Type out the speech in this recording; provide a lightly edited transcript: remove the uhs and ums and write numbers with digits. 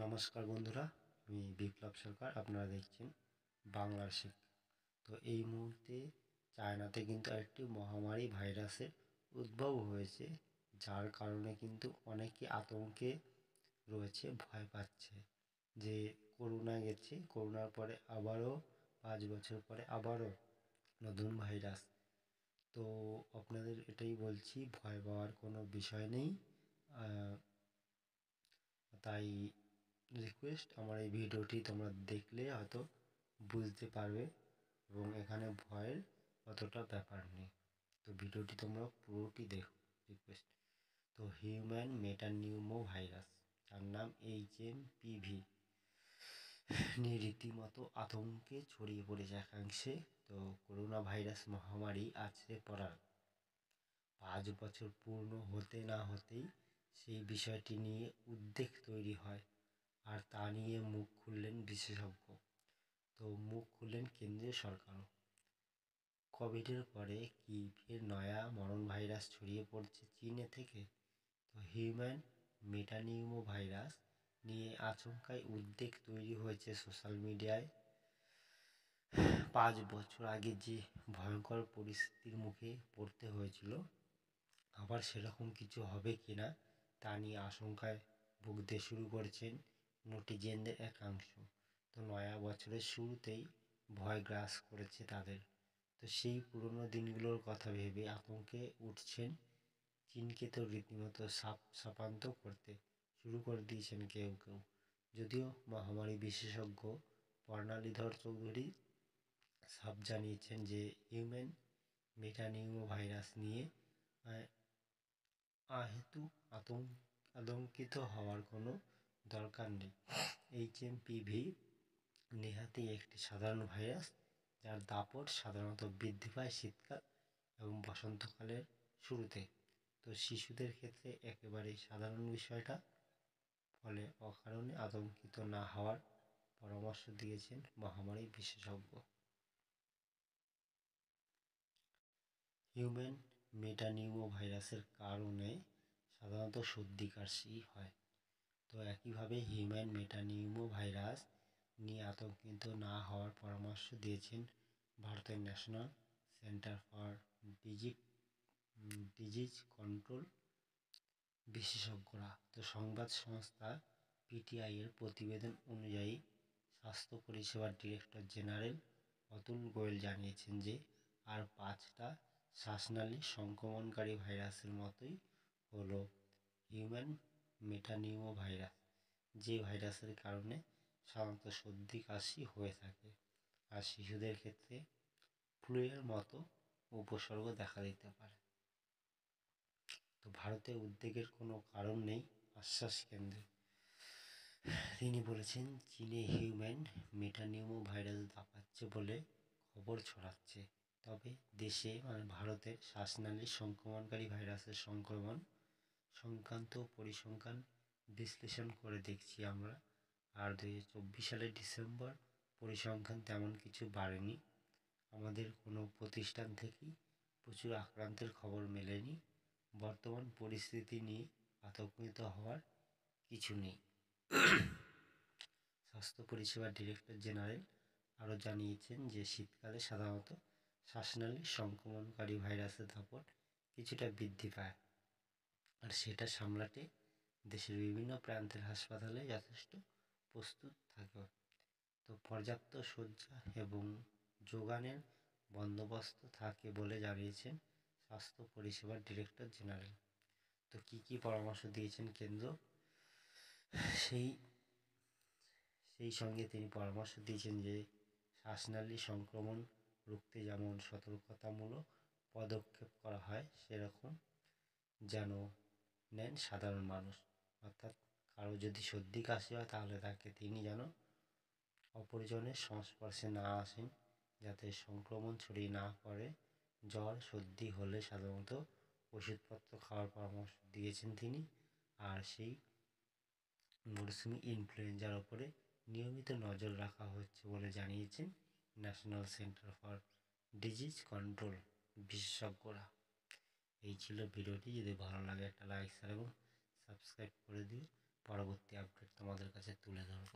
নমস্কার বন্ধুরা, আমি বিপ্লব সরকার। আপনারা দেখছেন বাংলার শিক্ষা। তো এই মুহূর্তে চায়নাতে কিন্তু একটি মহামারী ভাইরাসের উদ্ভব হয়েছে, যার কারণে কিন্তু অনেকে আতঙ্কে রয়েছে, ভয় পাচ্ছে যে করোনা গেছে, করোনার পরে আবারও 5 বছর পরে আবারও নতুন ভাইরাস। তো আপনাদের এটাই বলছি, ভয় পাওয়ার কোনো বিষয় নেই। তাই রিকোয়েস্ট, আমার এই ভিডিওটি তোমরা দেখলে হয়তো বুঝতে পারবে এবং এখানে ভয়ের অতটা ব্যাপার নেই। তো ভিডিওটি তোমরা পুরোটি দেখো, রিকোয়েস্ট। তো হিউম্যান মেটানিউমো ভাইরাস, যার নাম HMPV, নিয়ে রীতিমতো আতঙ্কে ছড়িয়ে পড়েছে একাংশে। তো করোনা ভাইরাস মহামারী আছড়ে পড়ার 5 বছর পূর্ণ হতে না হতেই সেই বিষয়টি নিয়ে উদ্বেগ তৈরি হয়, আর তা নিয়ে মুখ খুললেন বিশেষজ্ঞ। তো মুখ খুললেন কেন্দ্রীয় সরকারও। কোভিডের পরে কি ফের নয়া মরণ ভাইরাস ছড়িয়ে পড়ছে চীনে থেকে? তো হিউম্যান মেটানিউমো ভাইরাস নিয়ে আচমকাই উদ্বেগ তৈরি হয়েছে সোশ্যাল মিডিয়ায়। 5 বছর আগে যে ভয়ঙ্কর পরিস্থিতির মুখে পড়তে হয়েছিল, আবার সেরকম কিছু হবে কিনা তা নিয়ে আশঙ্কায় ভুগতে শুরু করেছেন নেটিজেনদের একাংশ। তো নয়া বছরের শুরুতেই ভয় গ্রাস করেছে তাদের। তো সেই পুরনো দিনগুলোর কথা ভেবে আতঙ্কে উঠছেন। চীনকে তো রীতিমতো সাপান্ত করতে শুরু করে দিয়েছেন কেউ কেউ। যদিও মহামারী বিশেষজ্ঞ বর্ণালীধর চৌধুরী সাফ জানিয়েছেন যে হিউম্যান মেটানিউমো ভাইরাস নিয়ে আতঙ্কিত হওয়ার কোনো দরকার নেই। HMPV নেহাতই একটি সাধারণ ভাইরাস, যার দাপট সাধারণত বৃদ্ধি পায় শীতকাল এবং বসন্তকালের শুরুতে। তো শিশুদের ক্ষেত্রে একেবারেই সাধারণ বিষয়টা, ফলে অকারণে আতঙ্কিত না হওয়ার পরামর্শ দিয়েছেন মহামারী বিশেষজ্ঞ। হিউম্যান মেটানিউমো ভাইরাসের কারণে সাধারণত সর্দি কাশি হয়। তো একইভাবে হিউম্যান মেটানিউমো ভাইরাস নিয়ে আতঙ্কিত না হওয়ার পরামর্শ দিয়েছেন ভারতের national centre for disease control বিশেষজ্ঞরা। তো সংবাদ সংস্থা PTI এর প্রতিবেদন অনুযায়ী স্বাস্থ্য পরিষেবার ডিরেক্টর জেনারেল অতুল গোয়েল জানিয়েছেন যে আর 5টা শ্বাসনালী সংক্রমণকারী ভাইরাসের মতোই হলো হিউম্যান মেটানিউমো ভাইরাস, যে ভাইরাসের কারণে সাধারণত সর্দি কাশি হয়ে থাকে, আর শিশুদের ক্ষেত্রে ফ্লুয়ের মতো উপসর্গ দেখা দিতে পারে। তো ভারতে উদ্বেগের কোনো কারণ নেই, আশ্বাস কেন্দ্রের। তিনি বলেছেন, চীনে হিউম্যান মেটানিউমো ভাইরাস দাপাচ্ছে বলে খবর ছড়াচ্ছে, তবে দেশে ভারতের শ্বাসনালী সংক্রমণকারী ভাইরাসের সংক্রমণ সংক্রান্ত পরিসংখ্যান বিশ্লেষণ করে দেখছি আমরা, আর 2024 সালের ডিসেম্বর পরিসংখ্যান তেমন কিছু বাড়েনি। আমাদের কোনো প্রতিষ্ঠান থেকেই প্রচুর আক্রান্তের খবর মেলেনি। বর্তমান পরিস্থিতি নিয়ে আতঙ্কিত হওয়ার কিছু নেই। স্বাস্থ্য পরিষেবার ডিরেক্টর জেনারেল আরও জানিয়েছেন যে শীতকালে সাধারণত শ্বাসনালী সংক্রমণকারী ভাইরাসের দাপট কিছুটা বৃদ্ধি পায়, আর সেটা সামলাতে দেশের বিভিন্ন প্রান্তের হাসপাতালে যথেষ্ট প্রস্তুত থাকে। তো পর্যাপ্ত শয্যা এবং যোগানের বন্দোবস্ত থাকে বলে জানিয়েছেন স্বাস্থ্য পরিষেবার ডিরেক্টর জেনারেল। তো কী পরামর্শ দিয়েছেন কেন্দ্র, সেই সঙ্গে তিনি পরামর্শ দিয়েছেন যে শ্বাসনালী সংক্রমণ রুখতে যেমন সতর্কতামূলক পদক্ষেপ করা হয়, সেরকম যেন নেন সাধারণ মানুষ। অর্থাৎ কারো যদি সর্দি কাশি হয়, তাহলে তিনি যেন অপরজনের সংস্পর্শে না আসেন, যাতে সংক্রমণ ছড়িয়ে না পড়ে। জ্বর সর্দি হলে সাধারণত ওষুধপত্র খাওয়ার পরামর্শ দিয়েছেন তিনি, আর সেই মরশুমি ইনফ্লুয়েঞ্জার ওপরে নিয়মিত নজর রাখা হচ্ছে বলে জানিয়েছেন national centre for disease control বিশেষজ্ঞরা। এই ছিল ভিডিওটি। যদি ভালো লাগে একটা লাইক, শেয়ার এবং সাবস্ক্রাইব করে দিও পরবর্তী আপডেট তোমাদের কাছে কাছে তুলে ধরব।